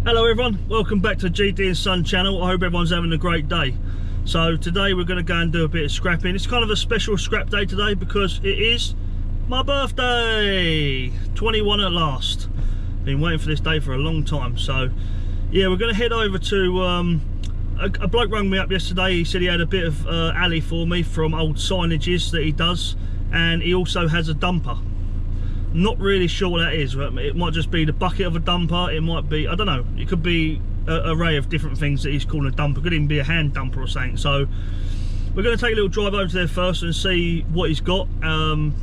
Hello everyone, welcome back to GD and Son channel. I hope everyone's having a great day. So today we're going to go and do a bit of scrapping. It's kind of a special scrap day today because it is my birthday, 21 at last. Been waiting for this day for a long time. So yeah, we're going to head over to a bloke rang me up yesterday. He said he had a bit of alley for me from old signages that he does, and he also has a dumper. Not really sure what that is. It might just be the bucket of a dumper. It might be, I don't know, it could be an array of different things that he's calling a dumper. It could even be a hand dumper or something. So we're going to take a little drive over to there first and see what he's got. We're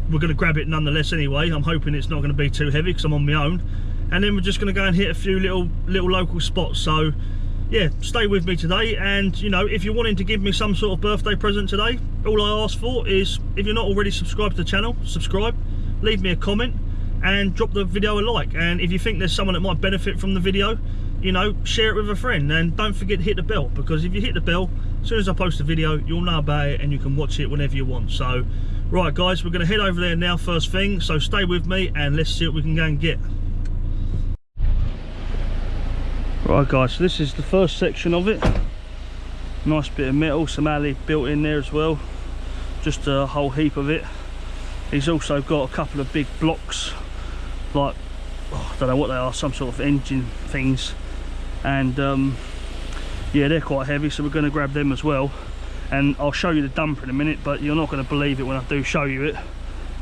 going to grab it nonetheless anyway. I'm hoping it's not going to be too heavy because I'm on my own. And then we're just going to go and hit a few little local spots. So yeah, stay with me today. And you know, if you're wanting to give me some sort of birthday present today, all I ask for is, if you're not already subscribed to the channel, subscribe, leave me a comment and drop the video a like. And if you think there's someone that might benefit from the video, you know, share it with a friend. And don't forget to hit the bell, because if you hit the bell, as soon as I post a video, you'll know about it and you can watch it whenever you want. So right guys, we're going to head over there now first thing, so stay with me and let's see what we can go and get. Right guys, so this is the first section of it. Nice bit of metal, some alley built in there as well, just a whole heap of it. He's also got a couple of big blocks, like, oh, I don't know what they are, some sort of engine things, and yeah, they're quite heavy, so we're going to grab them as well. And I'll show you the dumper in a minute, but you're not going to believe it when I do show you it.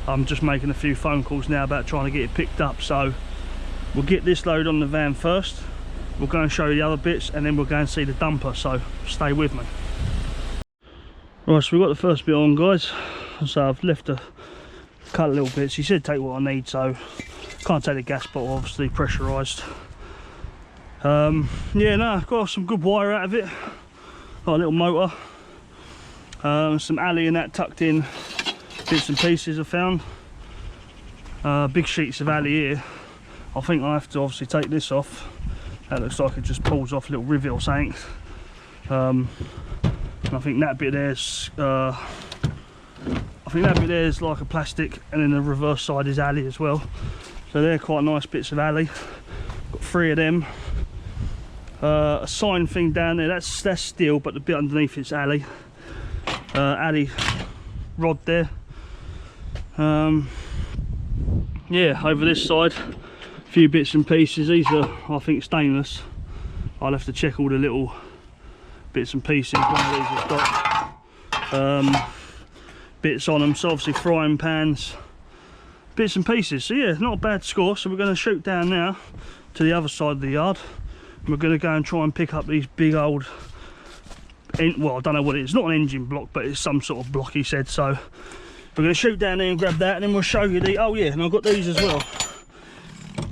I'm just making a few phone calls now about trying to get it picked up. So we'll get this load on the van first, we'll go and show you the other bits, and then we'll go and see the dumper, so stay with me. Right, so we've got the first bit on guys. So I've left a couple of little bits. He said take what I need, so can't take the gas bottle, obviously pressurised. Yeah, no, I've got some good wire out of it. Got a little motor, some alley and that tucked in, bits and pieces I found. Big sheets of alley here. I think I have to obviously take this off. That looks like it just pulls off a little rivet or something. And I think that bit there's like a plastic, and then the reverse side is alley as well. So they're quite nice bits of alley. Got 3 of them. A sign thing down there, that's steel, but the bit underneath it's alley. Alley rod there. Yeah, over this side, a few bits and pieces. These are, I think, stainless. I'll have to check all the little bits and pieces. One of these has got bits on them, so obviously frying pans, bits and pieces. So yeah, not a bad score. So we're going to shoot down now to the other side of the yard. We're going to go and try and pick up these big old, well, I don't know what it is, not an engine block, but it's some sort of block he said. So we're going to shoot down there and grab that, and then we'll show you the, oh yeah, and I've got these as well.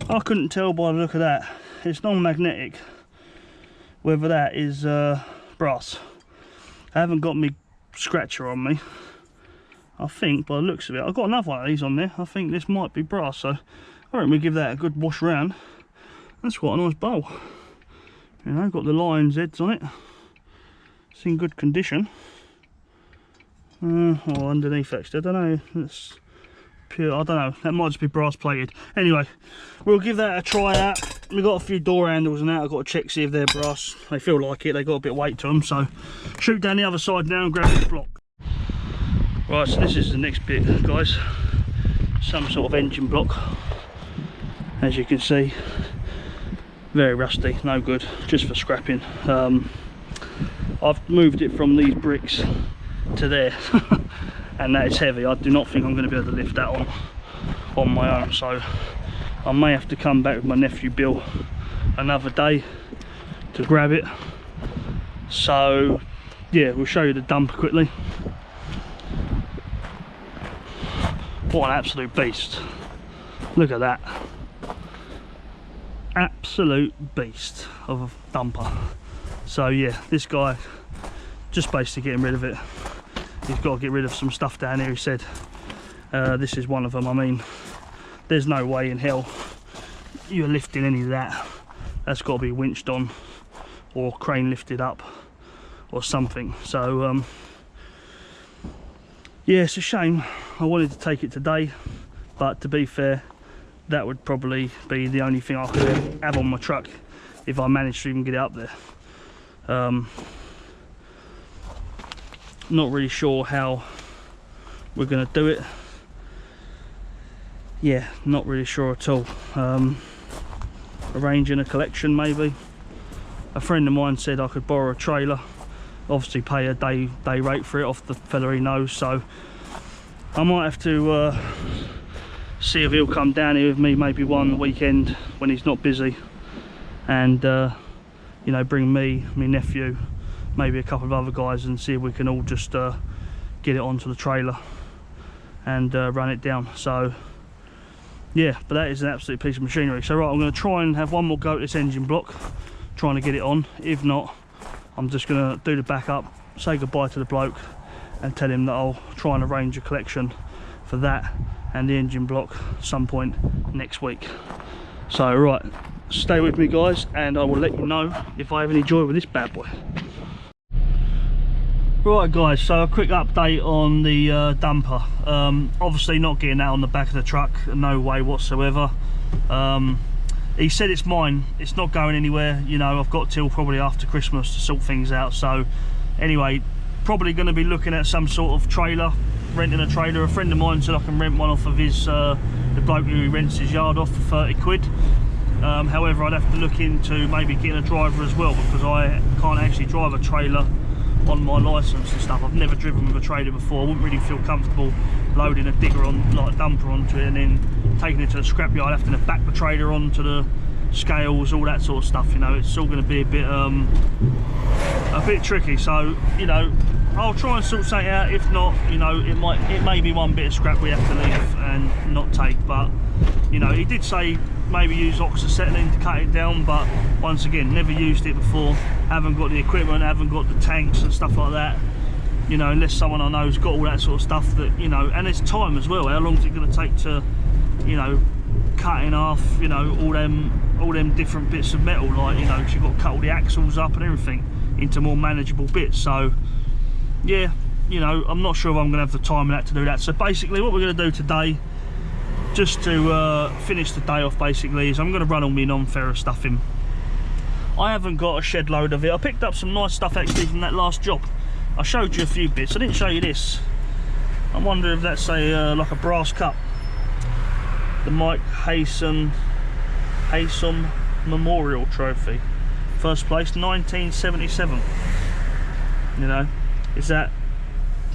I couldn't tell by the look of that, it's non-magnetic, whether that is brass. I haven't got my scratcher on me, I think, by the looks of it. I've got another one of these on there. I think this might be brass, so I reckon we give that a good wash around. That's quite a nice bowl. You know, got the lion's heads on it. It's in good condition. Or underneath actually, I don't know. It's pure, I don't know. That might just be brass plated. Anyway, we'll give that a try out. We've got a few door handles and that. I've got to check, see if they're brass. They feel like it. They got a bit of weight to them. So shoot down the other side now and grab the block. Right, so this is the next bit, guys. Some sort of engine block. As you can see, very rusty, no good, just for scrapping. I've moved it from these bricks to there, and that is heavy. I do not think I'm going to be able to lift that on my own, so I may have to come back with my nephew Bill another day to grab it. So yeah, we'll show you the dumper quickly. What an absolute beast. Look at that. Absolute beast of a dumper. So yeah, this guy just basically getting rid of it. He's got to get rid of some stuff down here, he said. This is one of them. I mean, there's no way in hell you're lifting any of that. That's got to be winched on or crane lifted up or something. So yeah, it's a shame. I wanted to take it today, but to be fair, that would probably be the only thing I could have on my truck if I manage to even get it up there. Not really sure how we're going to do it. Yeah, not really sure at all. Arranging a collection maybe. A friend of mine said I could borrow a trailer, obviously pay a day rate for it off the fella he knows, so I might have to see if he'll come down here with me maybe one weekend when he's not busy, and you know, bring me, my nephew, maybe a couple of other guys, and see if we can all just get it onto the trailer and run it down. So yeah, but that is an absolute piece of machinery. So right, I'm going to try and have one more go at this engine block, trying to get it on. If not, I'm just going to do the backup, say goodbye to the bloke, and tell him that I'll try and arrange a collection for that and the engine block some point next week. So right, stay with me guys, and I will let you know if I have any joy with this bad boy. Right guys, so a quick update on the dumper. Obviously not getting that on the back of the truck, no way whatsoever. He said it's mine, it's not going anywhere. You know, I've got till probably after Christmas to sort things out. So anyway, probably going to be looking at some sort of trailer, renting a trailer. A friend of mine said I can rent one off of his the bloke who he rents his yard off for 30 quid. However, I'd have to look into maybe getting a driver as well, because I can't actually drive a trailer on my license and stuff. I've never driven with a trailer before. I wouldn't really feel comfortable loading a digger on, like a dumper onto it, and then taking it to the scrapyard. I'd have to back the trailer onto the scales, all that sort of stuff. You know, it's all going to be a bit tricky. So you know, I'll try and sort something out. If not, you know, it may be one bit of scrap we have to leave and not take. But you know, he did say maybe use oxyacetylene to cut it down, but once again, never used it before, haven't got the equipment, haven't got the tanks and stuff like that, you know, unless someone I know's got all that sort of stuff. That, you know, and it's time as well. How long is it going to take to, you know, cut in half, you know, all them different bits of metal, like, you know, because you've got to cut all the axles up and everything into more manageable bits. So yeah, you know, I'm not sure if I'm going to have the time and that to do that. So basically what we're going to do today, just to finish the day off basically, is I'm going to run all my non-ferrous stuff in. I haven't got a shed load of it. I picked up some nice stuff actually from that last job. I showed you a few bits, I didn't show you this. I wonder if that's a like a brass cup. The Mike Haysom Memorial Trophy. First place, 1977. You know, is that,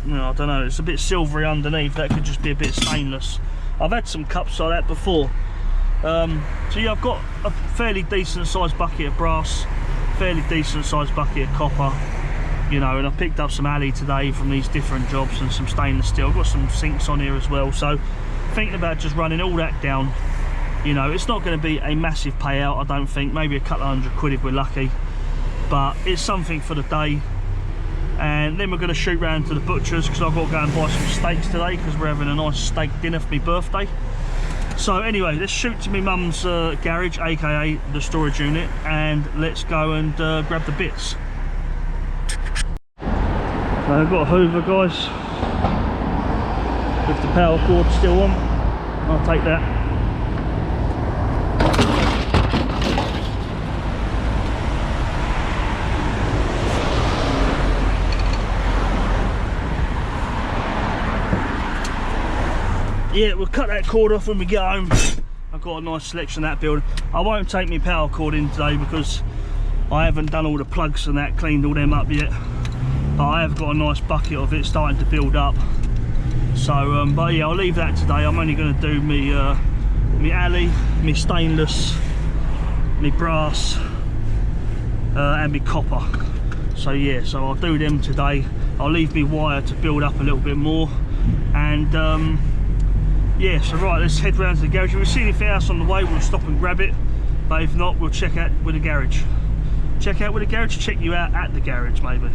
you know, I don't know, it's a bit silvery underneath. That could just be a bit stainless. I've had some cups like that before. So yeah, I've got a fairly decent sized bucket of brass, fairly decent sized bucket of copper, you know, and I picked up some alley today from these different jobs, and some stainless steel. I've got some sinks on here as well, so thinking about just running all that down. You know, it's not going to be a massive payout, I don't think, maybe a couple of £100 if we're lucky, but it's something for the day. And then we're going to shoot round to the butcher's, because I've got to go and buy some steaks today, because we're having a nice steak dinner for my birthday. So anyway, let's shoot to my mum's garage, aka the storage unit, and let's go and grab the bits. I've got a Hoover, guys, with the power cord still on. I'll take that. Yeah, we'll cut that cord off when we get home. I've got a nice selection of that build. I won't take my power cord in today because I haven't done all the plugs and that, cleaned all them up yet. But I have got a nice bucket of it starting to build up. So, but yeah, I'll leave that today. I'm only going to do me alley, me stainless, me brass, and me copper. So yeah, so I'll do them today. I'll leave me wire to build up a little bit more, and yeah, so right, let's head round to the garage. If we see anything else on the way, we'll stop and grab it. But if not, we'll check out with the garage. Check out with the garage, check you out at the garage maybe.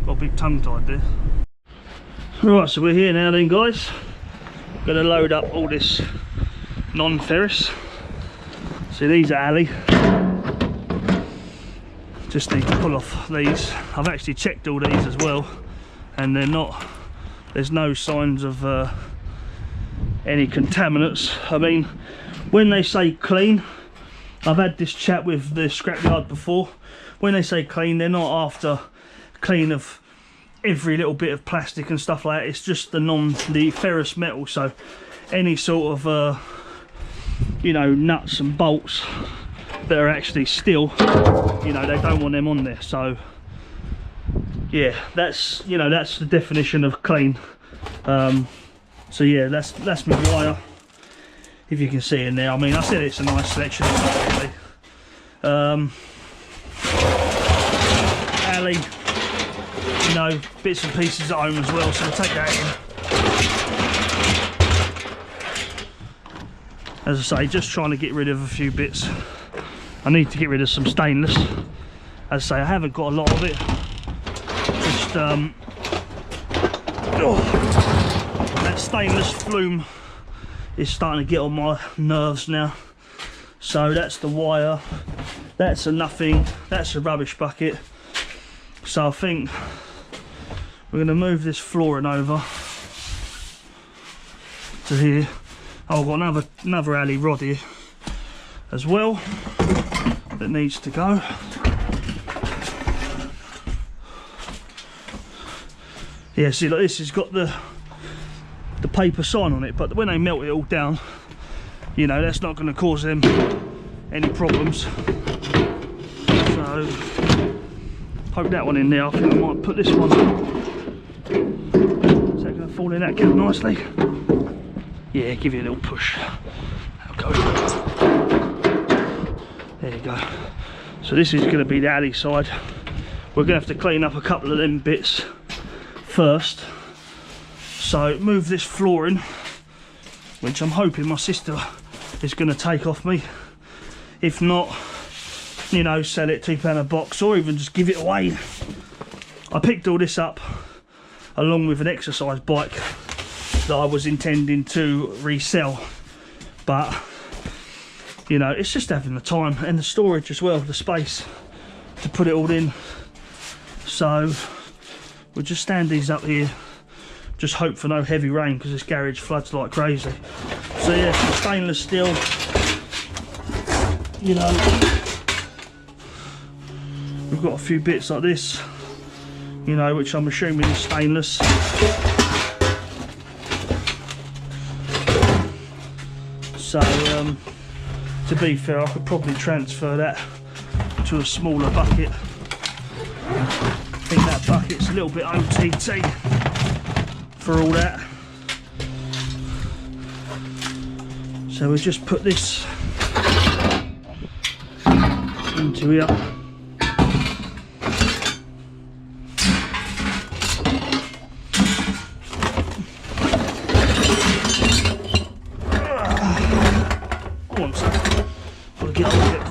Got a big tongue tied there. Right, so we're here now then, guys. Gonna load up all this non-ferrous. See, these are alley. Just need to pull off these. I've actually checked all these as well, and they're not, there's no signs of any contaminants. I mean, when they say clean, I've had this chat with the scrapyard before. When they say clean, they're not after clean of every little bit of plastic and stuff like that. It's just the ferrous metal, so any sort of you know, nuts and bolts that are actually steel, you know, they don't want them on there. So yeah, that's, you know, that's the definition of clean. So yeah, that's my wire, if you can see in there. I mean, I said it's a nice selection, really. alley, you know, bits and pieces at home as well, so we'll take that in. As I say, just trying to get rid of a few bits. I need to get rid of some stainless. As I say, I haven't got a lot of it. Just that stainless flume is starting to get on my nerves now. So that's the wire, that's a nothing, that's a rubbish bucket. So I think we're going to move this flooring over to here. Oh, I've got another alley rod here as well that needs to go. Yeah, see, like this has got the paper sign on it, but when they melt it all down, you know, that's not going to cause them any problems. So poke that one in there. I think I might put this one. Is that going to fall in that gap nicely? Yeah, give you a little push. That'll go. There you go. So this is going to be the alley side. We're going to have to clean up a couple of them bits first. So move this flooring, which I'm hoping my sister is going to take off me. If not, you know, sell it £2 a box, or even just give it away. I picked all this up along with an exercise bike that I was intending to resell, but you know, it's just having the time and the storage as well, the space to put it all in. So we'll just stand these up here, just hope for no heavy rain because this garage floods like crazy. So yeah, some stainless steel, you know, we've got a few bits like this, you know, which I'm assuming is stainless. So to be fair, I could probably transfer that to a smaller bucket. I think that bucket's a little bit OTT for all that. So we'll just put this into here.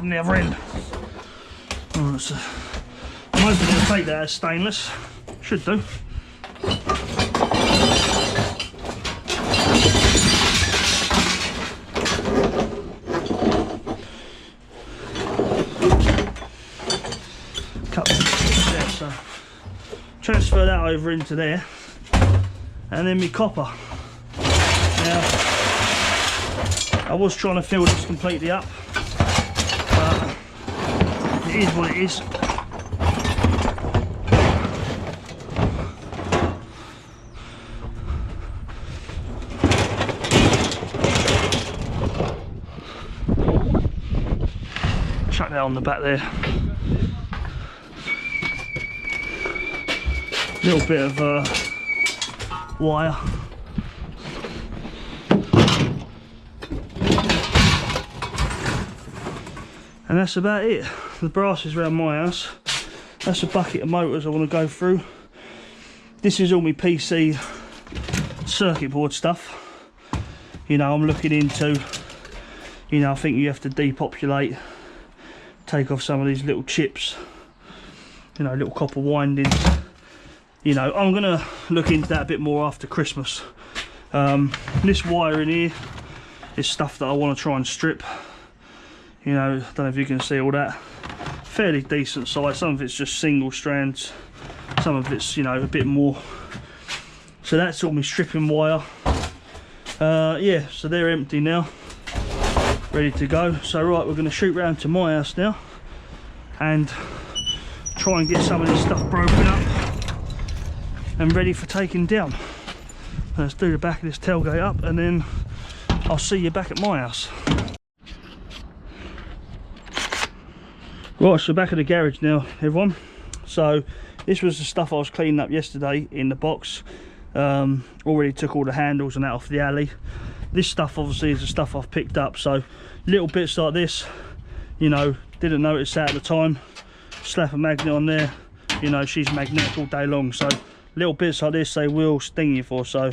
The other end. Right, so I'm hoping it'll take that as stainless. Should do. Cut there, so transfer that over into there, and then my copper. Now I was trying to fill this completely up. It is what it is. Chuck that on the back there. Little bit of wire. And that's about it. The brass is around my house. That's a bucket of motors I want to go through. This is all my PC circuit board stuff. You know, I'm looking into, you know, I think you have to depopulate, take off some of these little chips, you know, little copper windings. You know, I'm gonna look into that a bit more after Christmas. This wire in here is stuff that I want to try and strip. You know, I don't know if you can see all that. Fairly decent size. Some of it's just single strands, some of it's, you know, a bit more. So that's all my stripping wire. Yeah, so they're empty now. ready to go. So right, we're going to shoot round to my house now and try and get some of this stuff broken up and ready for taking down. Let's do the back of this tailgate up and then I'll see you back at my house. Right, so back at the garage now, everyone. So this was the stuff I was cleaning up yesterday in the box. Already took all the handles and that off the alley. This stuff obviously is the stuff I've picked up, so little bits like this, you know, didn't notice that at the time. Slap a magnet on there, you know, she's magnetic all day long, so little bits like this they will sting you for. So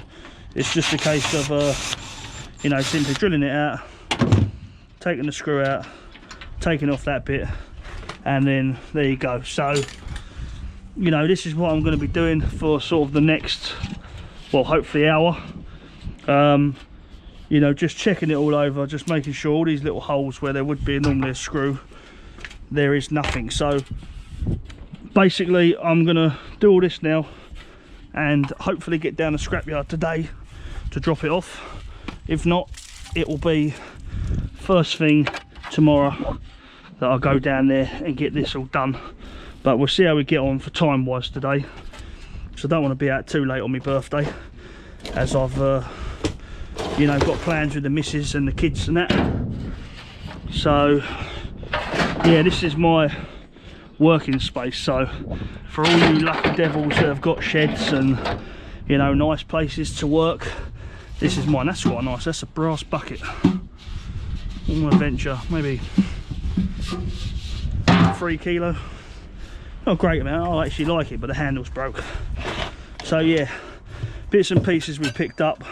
it's just a case of you know, simply drilling it out, taking the screw out, taking off that bit, and then there you go. So you know, this is what I'm going to be doing for sort of the next, well, hopefully hour. You know, just checking it all over, just making sure all these little holes where there would be normally a screw, there is nothing. So basically I'm going to do all this now and hopefully get down the scrapyard today to drop it off. If not, it will be first thing tomorrow that I'll go down there and get this all done. But we'll see how we get on for time wise today, so I don't want to be out too late on my birthday, as I've you know, got plans with the missus and the kids and that. So yeah, this is my working space. So for all you lucky devils that have got sheds and, you know, nice places to work, this is mine. That's quite nice. That's a brass bucket. On my adventure, maybe 3 kilo. Not a great amount, I actually like it, but the handle's broke. So yeah, bits and pieces we picked up,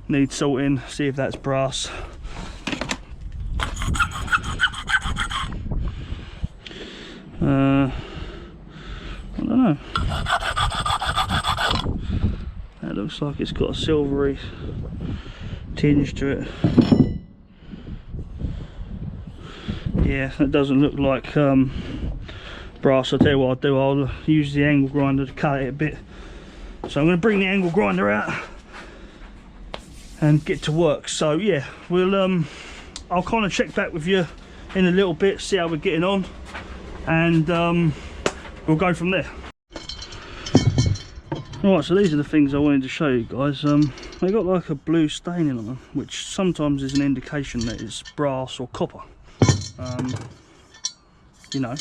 need sorting, see if that's brass. I don't know. That looks like it's got a silvery tinge to it. Yeah, that doesn't look like brass. I'll tell you what I'll do, I'll use the angle grinder to cut it a bit. So I'm going to bring the angle grinder out and get to work. So yeah, we'll I'll kind of check back with you in a little bit, see how we're getting on, and we'll go from there. Right, so these are the things I wanted to show you guys. They got like a blue staining on them, which sometimes is an indication that it's brass or copper. You know,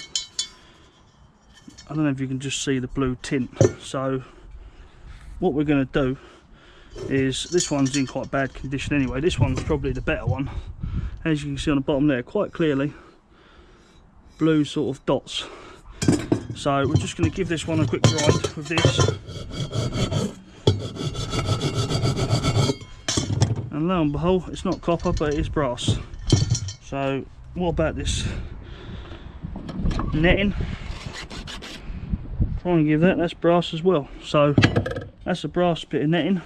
I don't know if you can just see the blue tint. So what we're going to do is, this one's in quite bad condition anyway, this one's probably the better one. As you can see on the bottom there, quite clearly blue sort of dots. So we're just going to give this one a quick grind with this, and lo and behold, it's not copper but it is brass. So what about this netting? Try and give that, that's brass as well. So that's a brass bit of netting,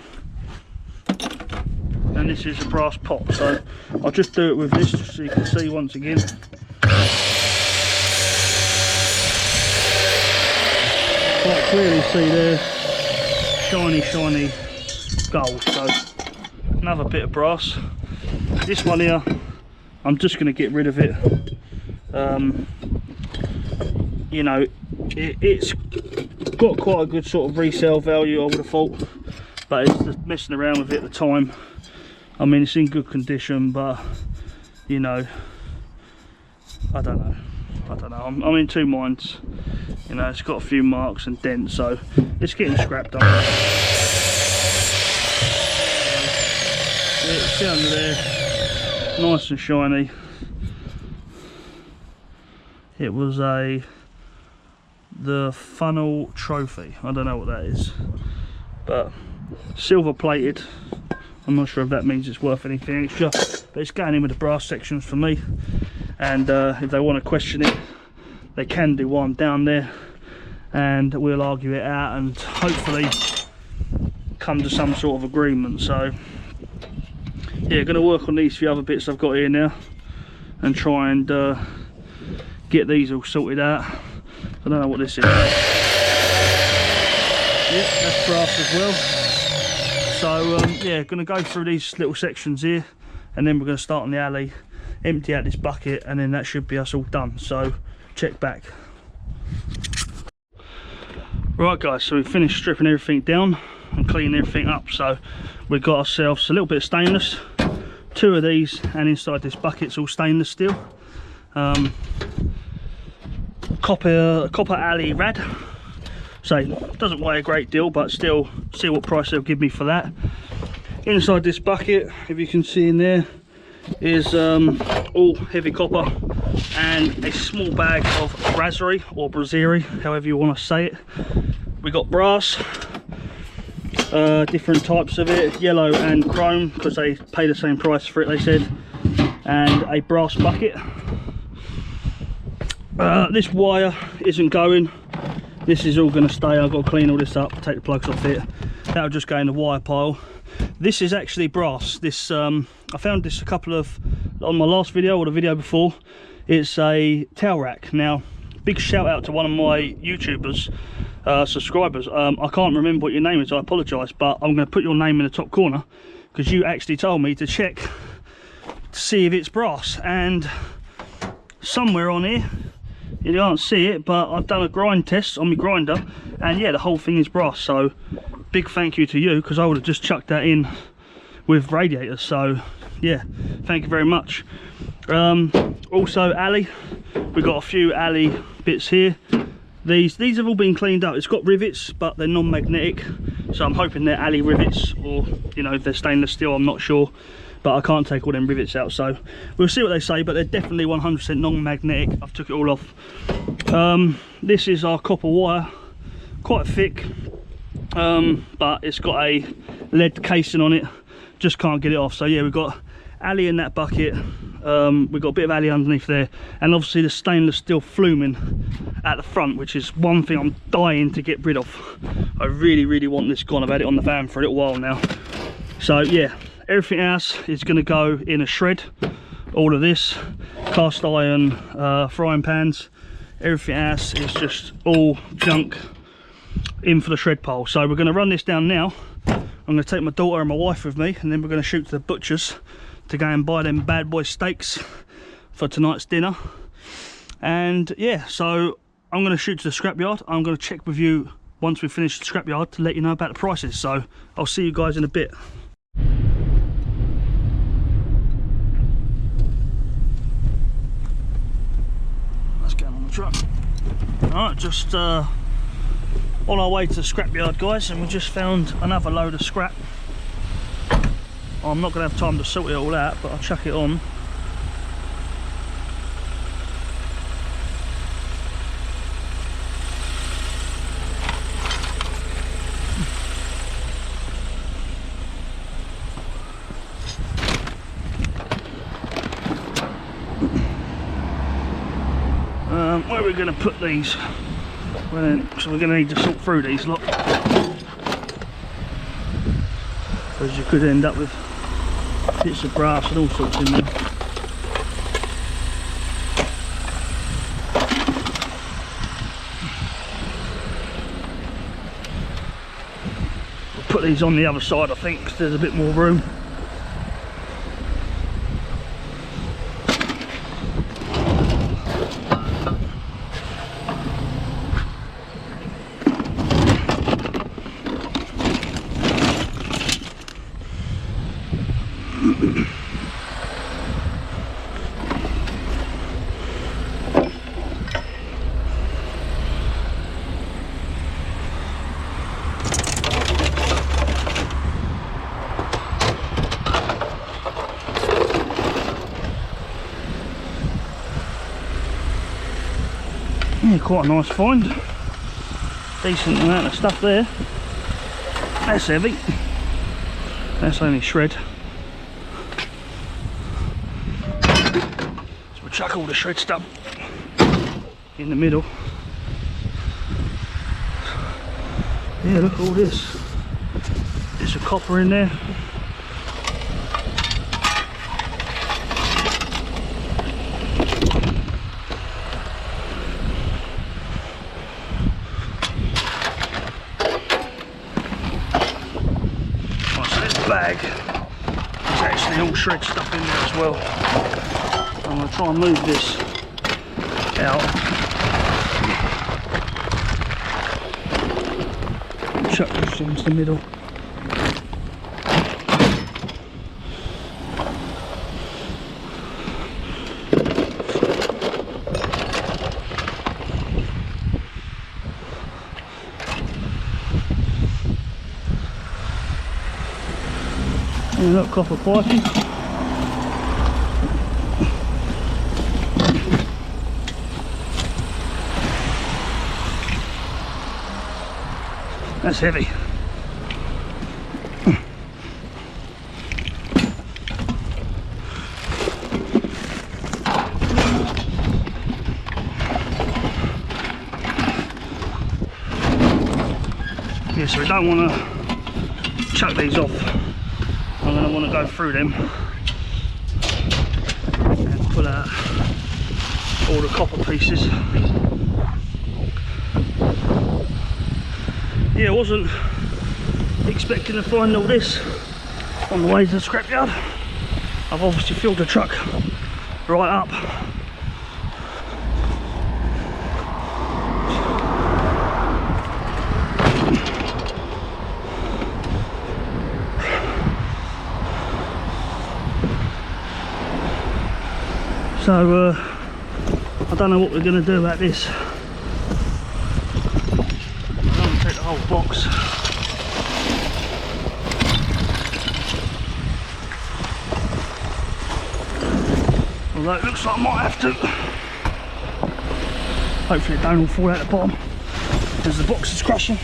and this is a brass pot. So I'll just do it with this just so you can see once again. Quite clearly see there, shiny gold. So another bit of brass. This one here, I'm just going to get rid of it. You know, it's got quite a good sort of resale value, I would have thought, but it's just messing around with it at the time. I mean, it's in good condition, but you know, I don't know. I'm in two minds. You know, it's got a few marks and dents, so it's getting scrapped up. It's down there, nice and shiny. It was the funnel trophy. I don't know what that is, but silver plated. I'm not sure if that means it's worth anything extra, but it's going in with the brass sections for me. And if they want to question it, they can do while I'm down there, and we'll argue it out and hopefully come to some sort of agreement. So yeah, going to work on these few other bits I've got here now and try and get these all sorted out. I don't know what this is. Yep, that's brass as well. So yeah, going to go through these little sections here and then we're going to start on the alley, empty out this bucket, and then that should be us all done. So check back. Right guys, so we finished stripping everything down and cleaning everything up. So we got ourselves a little bit of stainless, 2 of these, and inside this bucket's all stainless steel. Copper alley rad. So it doesn't weigh a great deal, but still, see what price they'll give me for that. Inside this bucket, if you can see in there, is all heavy copper and a small bag of brasserie or brasserie, however you want to say it. We got brass, different types of it, yellow and chrome, because they pay the same price for it, they said, and a brass bucket. This wire isn't going, this is all going to stay. I've got to clean all this up, take the plugs off it, that'll just go in the wire pile. This is actually brass. This I found this on my last video or the video before. It's a towel rack. Now, big shout out to one of my YouTubers subscribers. I can't remember what your name is, I apologise, but I'm going to put your name in the top corner because you actually told me to check to see if it's brass, and somewhere on here, you can't see it, but I've done a grind test on my grinder, and yeah, the whole thing is brass. So big thank you to you, because I would have just chucked that in with radiators. So yeah, thank you very much. Also alley, we got a few alley bits here. These have all been cleaned up. It's got rivets, but they're non-magnetic, so I'm hoping they're alley rivets, or you know, if they're stainless steel, I'm not sure, but I can't take all them rivets out, so we'll see what they say. But they're definitely 100% non-magnetic. I've took it all off. This is our copper wire, quite thick, but it's got a lead casing on it, just can't get it off. So yeah, we've got alley in that bucket, we've got a bit of alley underneath there, and obviously the stainless steel fluming at the front, which is one thing I'm dying to get rid of. I really want this gone. I've had it on the van for a little while now. So yeah, everything else is going to go in a shred. All of this, cast iron frying pans, everything else is just all junk in for the shred pile. So we're going to run this down now. I'm going to take my daughter and my wife with me, and then we're going to shoot to the butcher's to go and buy them bad boy steaks for tonight's dinner. And yeah, so I'm going to shoot to the scrapyard. I'm going to check with you once we finish the scrapyard to let you know about the prices. So I'll see you guys in a bit. Let's get on the truck. Alright, just on our way to the scrapyard, guys, and we just found another load of scrap. I'm not going to have time to sort it all out, but I'll chuck it on. Where are we going to put these? So we're going to need to sort through these lot, because you could end up with bits of brass and all sorts in there. We'll put these on the other side, I think, because there's a bit more room. Yeah, quite a nice find. Decent amount of stuff there. That's heavy. That's only shred. So we'll chuck all the shred stuff in the middle. Yeah, look at all this. There's a copper in there. Bag is actually all shred stuff in there as well. I'm going to try and move this out. Chuck this into the middle. And look, copper piping. That's heavy. Yeah, so we don't want to chuck these off. I'm going to want to go through them and pull out all the copper pieces. Yeah, I wasn't expecting to find all this on the way to the scrapyard. I've obviously filled the truck right up. So I don't know what we're going to do about this. I'm going to take the whole box. Although it looks like I might have to. Hopefully it don't all fall out the bottom as the box is crushing.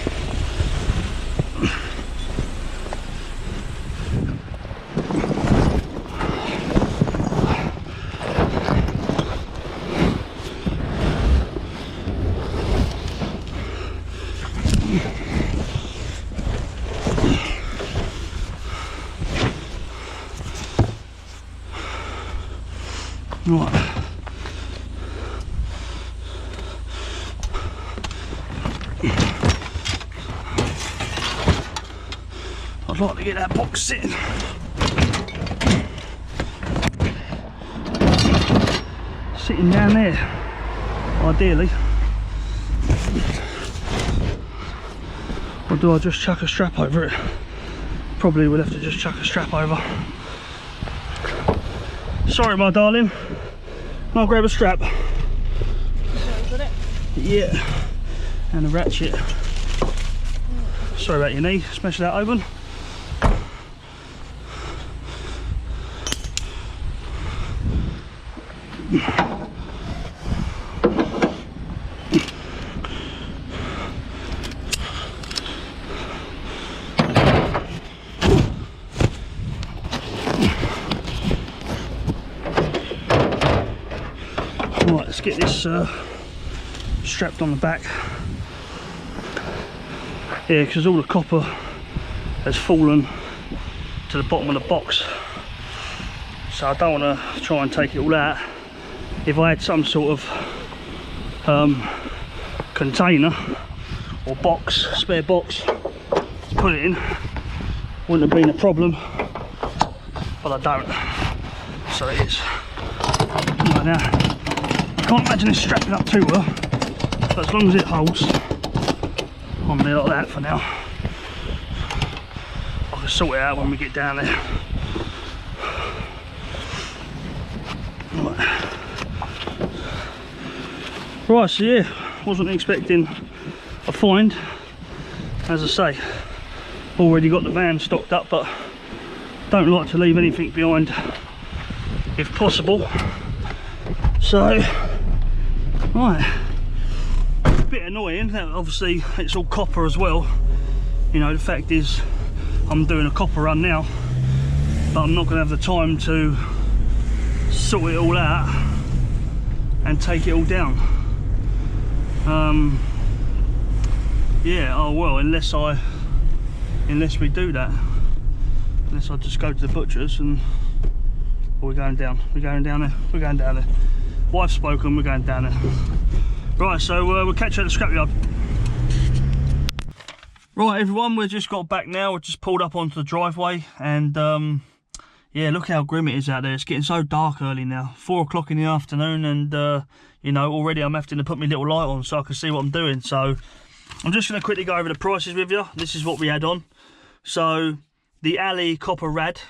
Right. I'd like to get that box sitting. Sitting down there, ideally. Or do I just chuck a strap over it? Probably would have to just chuck a strap over. Sorry, my darling. I'll grab a strap. Got it? Yeah. And a ratchet. Sorry about your knee. Smash that open. Right, let's get this strapped on the back. Yeah, because all the copper has fallen to the bottom of the box, so I don't want to try and take it all out. If I had some sort of container or box, spare box to put it in, wouldn't have been a problem, but I don't, so it is. Right now, I can't imagine it's strapping up too well, but as long as it holds on there like that for now, I can sort it out when we get down there. Right, so yeah, wasn't expecting a find. As I say, already got the van stocked up, but don't like to leave anything behind if possible. So, right, a bit annoying that obviously it's all copper as well. You know, the fact is I'm doing a copper run now, but I'm not going to have the time to sort it all out and take it all down. Yeah, oh well, unless we do that, unless I just go to the butcher's and we're going down there. Wife's spoken, we're going down there. Right, so we'll catch you at the scrapyard. Right everyone, we've just got back now. We've just pulled up onto the driveway, and yeah, look how grim it is out there. It's getting so dark early now, 4 o'clock in the afternoon, and you know, already I'm having to put my little light on so I can see what I'm doing. So I'm just going to quickly go over the prices with you. This is what we had on. So the Ali copper rad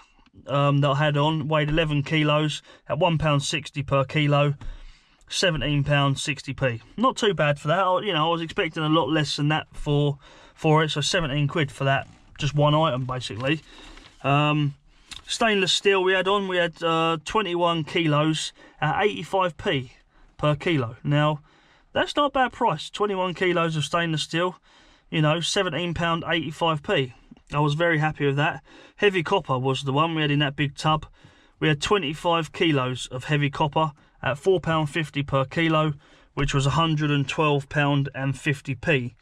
that I had on weighed 11 kilos at £1.60 per kilo, £17.60p. Not too bad for that. You know, I was expecting a lot less than that for it, so 17 quid for that, just one item basically. Stainless steel we had 21 kilos at 85p per kilo. Now that's not a bad price. 21 kilos of stainless steel, you know, £17.85p. I was very happy with that. Heavy copper was the one we had in that big tub. We had 25 kilos of heavy copper at £4.50 per kilo, which was £112.50p.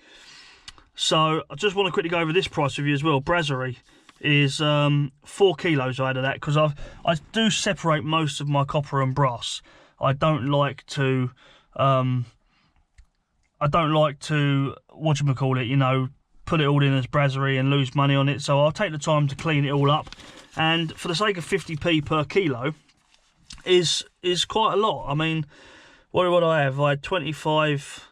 So I just want to quickly go over this price with you as well. Brasserie is 4 kilos I had of that, because I do separate most of my copper and brass. I don't like to whatchamacallit, you know, put it all in as brasserie and lose money on it. So I'll take the time to clean it all up, and for the sake of 50p per kilo is quite a lot. I mean, what do I have? I had 25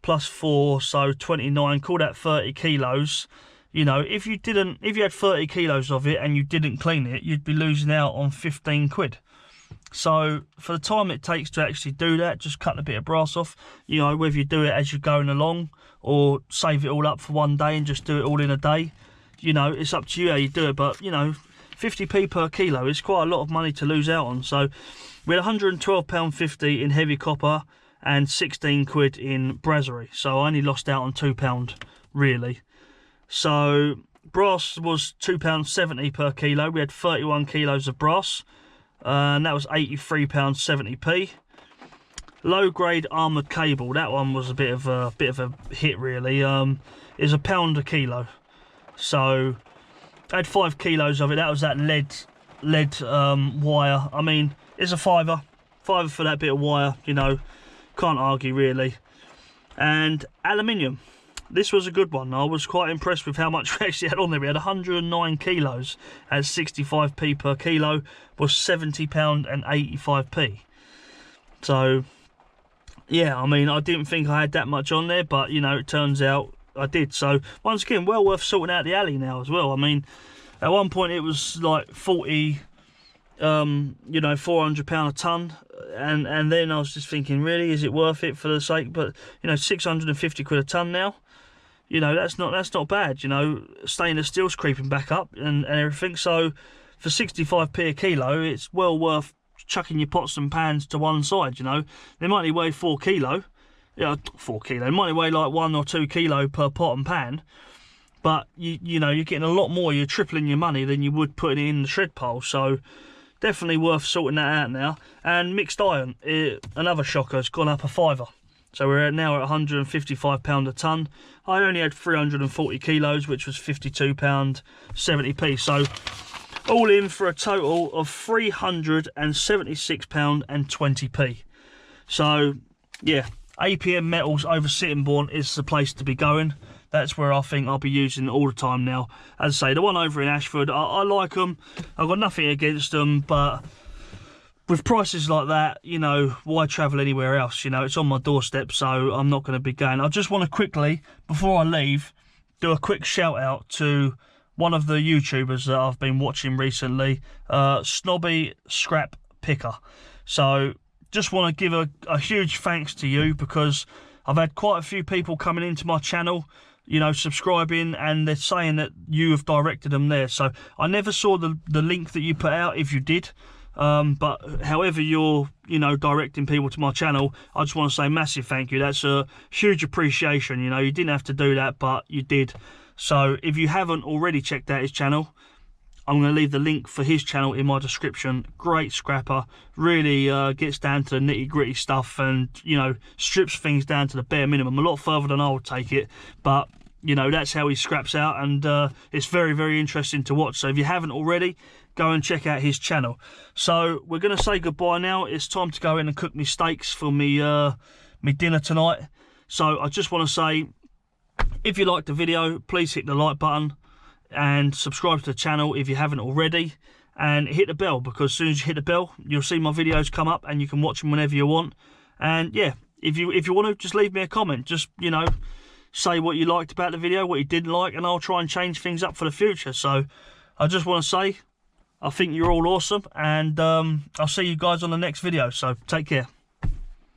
plus 4, so 29, call that 30 kilos. You know, if you had 30 kilos of it and you didn't clean it, you'd be losing out on 15 quid. So for the time it takes to actually do that, just cut a bit of brass off, you know, whether you do it as you're going along or save it all up for one day and just do it all in a day, you know, it's up to you how you do it. But, you know, 50p per kilo is quite a lot of money to lose out on. So we had £112.50 in heavy copper and 16 quid in brasserie. So I only lost out on £2 really. So brass was £2.70 per kilo. We had 31 kilos of brass, and that was £83.70p. Low grade armoured cable, that one was a bit of a hit really. Is £1 a kilo. So I had 5 kilos of it. That was that lead wire. I mean, it's a fiver for that bit of wire, you know, can't argue really. And aluminium, this was a good one. I was quite impressed with how much we actually had on there. We had 109 kilos at 65p per kilo, was £70.85p. So yeah, I mean, I didn't think I had that much on there, but you know, it turns out I did. So once again, well worth sorting out the alley now as well. I mean, at one point it was like 40, you know, £400 a ton, and then I was just thinking, really, is it worth it for the sake? But you know, 650 quid a ton now. You know, that's not bad. You know, stainless steel's creeping back up and everything. So for 65p a kilo, it's well worth chucking your pots and pans to one side. You know, they might only weigh 4 kilo. Yeah, 4 kilo. They might weigh like 1 or 2 kilo per pot and pan. But you know, you're getting a lot more. You're tripling your money than you would putting it in the shred pile. So definitely worth sorting that out now. And mixed iron, another shocker, it's gone up a fiver. So we're now at £155 a tonne. I only had 340 kilos, which was £52.70p. So all in for a total of £376.20p. So yeah, APM Metals over Sittingbourne is the place to be going. That's where I think I'll be using it all the time now. As I say, the one over in Ashford, I like them. I've got nothing against them, but with prices like that, you know, why travel anywhere else? You know, it's on my doorstep, so I'm not going to be going. I just want to quickly, before I leave, do a quick shout out to one of the YouTubers that I've been watching recently, Snobby Scrap Picker. So just want to give a huge thanks to you, because I've had quite a few people coming into my channel, you know, subscribing, and they're saying that you have directed them there. So I never saw the link that you put out, if you did. But however you're, you know, directing people to my channel, I just want to say massive thank you. That's a huge appreciation. You know, you didn't have to do that, but you did. So if you haven't already checked out his channel, I'm going to leave the link for his channel in my description. Great scrapper, really gets down to the nitty gritty stuff, and you know, strips things down to the bare minimum, a lot further than I would take it, but you know, that's how he scraps out, and it's very, very interesting to watch. So if you haven't already, go and check out his channel. So we're going to say goodbye now. It's time to go in and cook me steaks for me dinner tonight. So I just want to say, if you liked the video, please hit the like button and subscribe to the channel if you haven't already. and hit the bell, because as soon as you hit the bell, you'll see my videos come up and you can watch them whenever you want. And yeah, if you want to, just leave me a comment. Just, you know, say what you liked about the video, what you didn't like, and I'll try and change things up for the future. So I just want to say, I think you're all awesome, and I'll see you guys on the next video. So take care.